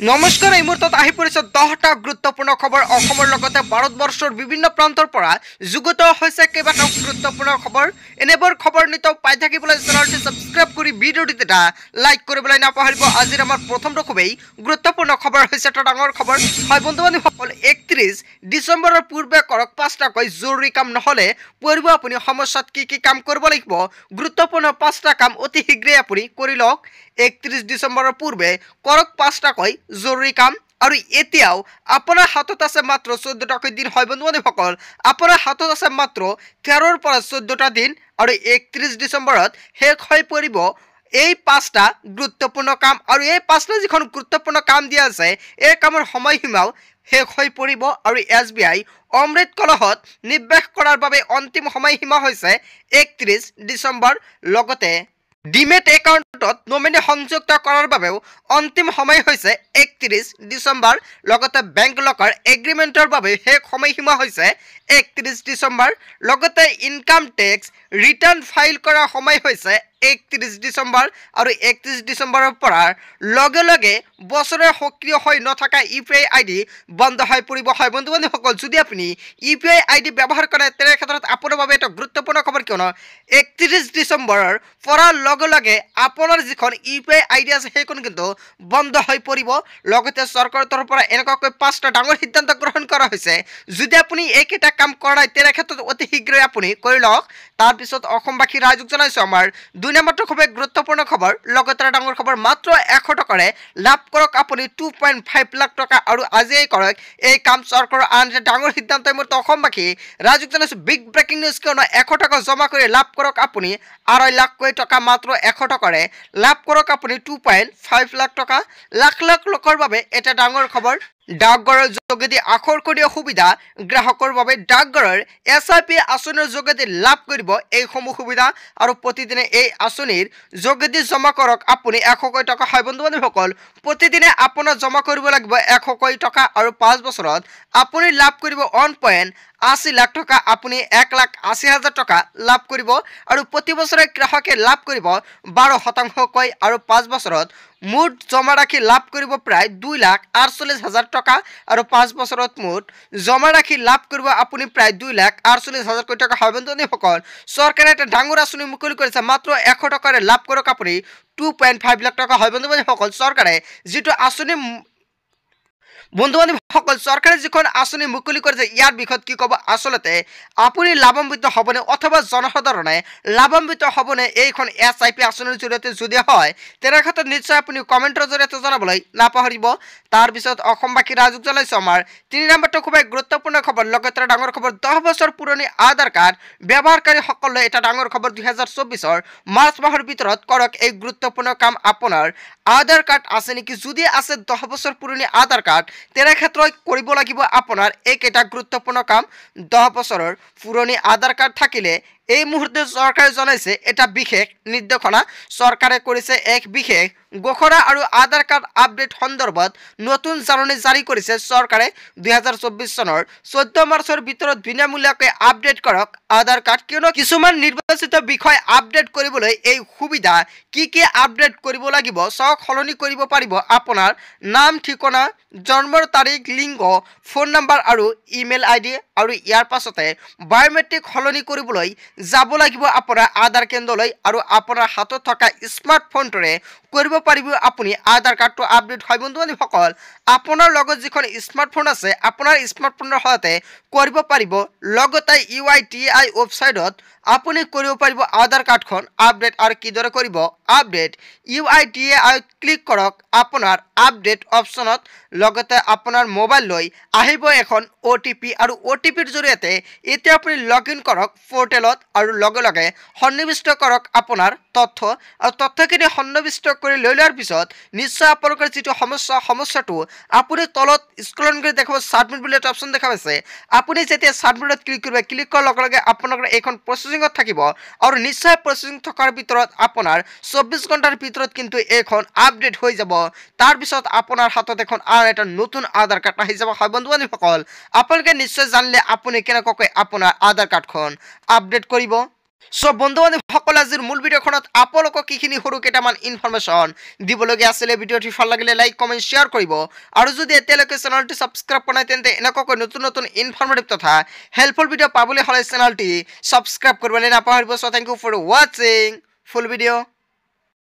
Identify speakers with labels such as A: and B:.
A: নমস্কাৰ এই মুহূৰ্তত আহি পৰিছে 10টা গুৰুত্বপূৰ্ণ খবৰ অসমৰ লগতে ভাৰতবৰ্ষৰ বিভিন্ন প্ৰান্তৰ পৰা যুগুত হৈছে কেইবাটাও গুৰুত্বপূৰ্ণ খবৰ এনেবোৰ খবৰ নিতৌ পাই থাকিবলৈ চেনেলটি সাবস্ক্ৰাইব কৰি ভিডিঅ'টিত এটা লাইক কৰিবলৈ নাপাহৰিব আজিৰ আমাৰ প্ৰথমটো খুবেই গুৰুত্বপূৰ্ণ খবৰ হৈছে এটা ডাঙৰ খবৰ হয় বন্ধু-বান্ধৱীসকল 31 ডিচেম্বৰৰ পূৰ্বে কৰক 5টাকৈ জৰুৰী কাম নহলে পৰিব আপুনি সমস্যাত কি কাম কৰিব লাগিব গুৰুত্বপূৰ্ণ 5টা কাম অতি শীঘ্ৰে আপুনি কৰি লওক 31 ডিচেম্বৰৰ পূৰ্বে কৰক 5টাকৈ জৰুৰী কাম আৰু এতিয়াও আপোনাৰ হাতত আছে মাত্ৰ 14টাকৈ দিন হয় বন্ধু-বান্ধৱীসকল আপোনাৰ হাতত আছে মাত্ৰ 13ৰ পৰা 14টা দিন আৰু 31 ডিচেম্বৰত শেষ হৈ পৰিব এই 5টা গুৰুত্বপূৰ্ণ কাম আৰু এই 5টা যিখন গুৰুত্বপূৰ্ণ কাম দিয়া আছে এই কামৰ সময়সীমাও শেষ হৈ পৰিব আৰু SBI অমৃত কলহত নিৱেশ কৰাৰ বাবে অন্তিম সময়সীমা হৈছে 31 ডিচেম্বৰ লগতে ডিমেট একাউণ্টত নমিনি সংযুক্ত কৰাৰ বাবেও অন্তিম সময় হৈছে 31 ডিচেম্বৰ লগতে বেংক লকাৰ এগ্ৰিমেণ্টৰ বাবে শেষ সময়সীমা হৈছে 31 ডিচেম্বৰ লগতে ইনকাম টেক্স ৰিটাৰ্ণ ফাইল কৰা সময় হৈছে 31 ডিচেম্বৰ আৰু 31 ডিচেম্বৰৰ পৰা লগে লগে বছৰে সক্ৰিয় হৈ নথকা ইউপিআই আইডি বন্ধ হৈ পৰিব হয় বন্ধু-বান্ধৱীসকল যদি আপুনি ইউপিআই আইডি ব্যৱহাৰ কৰে তেনে ক্ষেত্ৰত আপোনাৰ বাবে এটা গুৰুত্বপূৰ্ণ খবৰ কিয়নো 31 ডিচেম্বৰৰ পৰা লগে লগে আপোনাৰ যিখন ইউপিআই আইডি আছে সেইখন কিন্তু বন্ধ হৈ পৰিব লগতে চৰকাৰৰ তৰফৰ পৰা এনেকুৱাকৈ 5টা ডাঙৰ সিদ্ধান্ত গ্ৰহণ কৰা হৈছে যদি আপুনি এইকেইটা কাম কৰা তেনে ক্ষেত্ৰত অতি শীঘ্ৰে আপুনি কৰি লওক তাৰ পিছত অসমবাসী ৰাইজক জনাইছো আমাৰ 2 নম্বৰটো খুব গুৰুত্বপূৰ্ণ খবৰ লগতে ডাঙৰ খবৰ মাত্ৰ 100 টকাৰে লাভ কৰক আপুনি 2.5 লাখ টকা আৰু আজিয়ে কৰক এই কাম চৰকাৰৰ আন এটা ডাঙৰ সিদ্ধান্ত মতে অসমবাসী ৰাইজক জনাইছো বিগ ব্ৰেকিং নিউজ কিয়নো 100 টকা জমা কৰি লাভ কৰক আপুনি 2.5 লাখ টকা মাত্ৰ 100 টকাৰে লাভ কৰক আপুনি 2.5 লাখ টকা লাখ লাখ লোকৰ বাবে এটা ডাঙৰ খবৰ ডাকঘৰৰ যোগেদি আকৰ্ষণীয় সুবিধা গ্ৰাহকৰ বাবে ডাকঘৰৰ SIP আঁচনিৰ যোগেদি লাভ কৰিব এই সমূহ সুবিধা আৰু প্ৰতিদিনে এই আঁচনিৰ যোগেদি জমা কৰক আপুনি 100 টকা হয় বন্ধু-বান্ধৱীসকল প্ৰতিদিনে আপোনাৰ জমা কৰিব লাগিব 100 টকা আৰু 5 বছৰত আপুনি লাভ কৰিব 1.80 লাখ টকা আপুনি 1,80,000 টকা লাভ কৰিব আৰু প্ৰতি বছৰে গ্ৰাহকে লাভ কৰিব 12% আৰু 5 বছৰত মুঠ জমা ৰাখি লাভ কৰিব প্ৰায় 2,48,000 টকা আৰু 5 বছৰত মুঠ জমা ৰাখি লাভ কৰিব আপুনি প্ৰায় 2,48,000 টকা হয় বন্ধু-বান্ধৱীসকল চৰকাৰে এটা ডাঙৰ আঁচনি মুকলি কৰিছে মাত্ৰ 100 টকাৰে লাভ কৰক আপুনি 2.5 লাখ টকা হয় বন্ধু-বান্ধৱীসকল চৰকাৰে যিটো আঁচনি বন্ধু-বান্ধৱীসকল চৰকাৰে যিখন আঁচনি মুকলি কৰিছে ইয়াৰ বিষয়ত কি ক'ব আচলতে আপুনি লাভান্বিত হ'বনে অথবা জনসাধাৰণে লাভান্বিত হ'বনে এইখন SIP আঁচনিৰ জৰিয়তে যদি হয় তেনে ক্ষেত্ৰত নিশ্চয় আপুনি কমেণ্টৰ জৰিয়তে জনাবলৈ নাপাহৰিব তাৰ পিছত অসমবাসী ৰাইজক জনাইছো আমাৰ 3 নম্বৰটো খুব গুৰুত্বপূৰ্ণ খবৰ লগতে ডাঙৰ খবৰ 10 বছৰ পুৰণি আধাৰ কাৰ্ড ব্যৱহাৰকাৰীসকললৈ এটা ডাঙৰ খবৰ 2024ৰ মাৰ্চ মাহৰ ভিতৰত কৰক এই গুৰুত্বপূৰ্ণ কাম আপোনাৰ আধাৰ কাৰ্ড আছে নেকি যদি আছে 10 বছৰ পুৰণি আধাৰ কাৰ্ড তেনে ক্ষেত্ৰত কৰিব লাগিব আপোনাৰ এইকেইটা গুৰুত্বপূৰ্ণ কাম 10 বছৰৰ পুৰণি আধাৰ কাৰ্ড থাকিলে এই মুহূৰ্তে চৰকাৰে জনাইছে এটা বিশেষ নিৰ্দেশনা চৰকাৰে কৰিছে এক বিশেষ ঘোষণা আৰু আধাৰ কাৰ্ড আপডেট সন্দৰ্ভত নতুন জাননী জাৰি কৰিছে চৰকাৰে 2024 চনৰ 14 মাৰ্চৰ ভিতৰত বিনামূলীয়াকৈ আপডেট কৰক আধাৰ কাৰ্ড কিয়নো কিছুমান নিৰ্বাচিত বিষয় আপডেট কৰিবলৈ এই সুবিধা কি আপডেট কৰিব লাগিব সব সলনি কৰিব পাৰিব আপোনাৰ নাম ঠিকনা জন্মৰ তাৰিখ লিংগ ফোন নম্বৰ আৰু ইমেইল আইডি আৰু ইয়াৰ পাছতে বায়োমেট্ৰিক সলনি কৰিবলৈ যাব লাগিব আপোনাৰ আধাৰ কেন্দ্ৰলৈ আৰু আপোনাৰ হাতত থকা স্মাৰ্টফোনটোৰে কৰিব পাৰিব আপুনি আধাৰ কাৰ্ডটো আপডেট হয় বন্ধু-বান্ধৱীসকল আপোনাৰ লগত যিখন স্মাৰ্টফোন আছে আপোনাৰ স্মাৰ্টফোনৰ সহায়তে কৰিব পাৰিব লগতে UITI ৱেবছাইটত আপুনি কৰিব পাৰিব আধাৰ কাৰ্ডখন আপডেট আৰু কিদৰে কৰিব আপডেট UITI ক্লিক কৰক আপোনাৰ আপডেট অপচনত লগতে আপোনাৰ মোবাইল লৈ আহিব এখন OTP আৰু OTPৰ জৰিয়তে এতিয়া আপুনি লগইন কৰক পোৰ্টেলত আৰু লগে লগে সন্নিবিষ্ট কৰক আপোনাৰ তথ্য আৰু তথ্যখিনি সন্নিবিষ্ট কৰি লৈ লোৱাৰ পিছত নিশ্চয় আপোনালোকৰ যিটো সমস্যাটো আপুনি তলত স্ক্ৰল কৰি দেখাব সাবমিট বুলি এটা অপচন দেখা পাইছে আপুনি যেতিয়া সাবমিটত ক্লিক কৰিব ক্লিক কৰাৰ লগে লগে আপোনালোকৰ এইখন প্ৰসেসিংত থাকিব আৰু নিশ্চয় প্ৰসেসিং থকাৰ ভিতৰত আপোনাৰ 24 ঘণ্টাৰ ভিতৰত কিন্তু এইখন আপডেট হৈ যাব তাৰ পিছত আপোনাৰ হাতত এখন আৰু এটা নতুন আধাৰ কাৰ্ড আহি যাব হয় বন্ধু-বান্ধৱীসকল আপোনালোকে নিশ্চয় জানিলে আপুনি কেনেকৈ আপোনাৰ আধাৰ কাৰ্ডখন আপডেট কৰিব সো বন্ধু বান্ধৱসকল আজিৰ মূল ভিডিঅ'খনত আপোনালোকক কিখিনি সৰু কেইটামান ইনফৰমেশ্যন দিবলগীয়া আছিলে। ভিডিঅ'টি ভাল লাগিলে লাইক কমেণ্ট শ্বেয়াৰ কৰিব আৰু যদি এতিয়ালৈকে চেনেলটি ছাবস্ক্ৰাইব কৰা নাই তেন্তে এনেকুৱাকৈ নতুন নতুন ইনফৰমেটিভ তথা হেল্পফুল ভিডিঅ' পাবলৈ হ'লে চেনেলটি ছাবস্ক্ৰাইব কৰিবলৈ নাপাহৰিব। চ' থেংক ইউ ফৰ ৱাচিং ফুল ভিডিঅ'।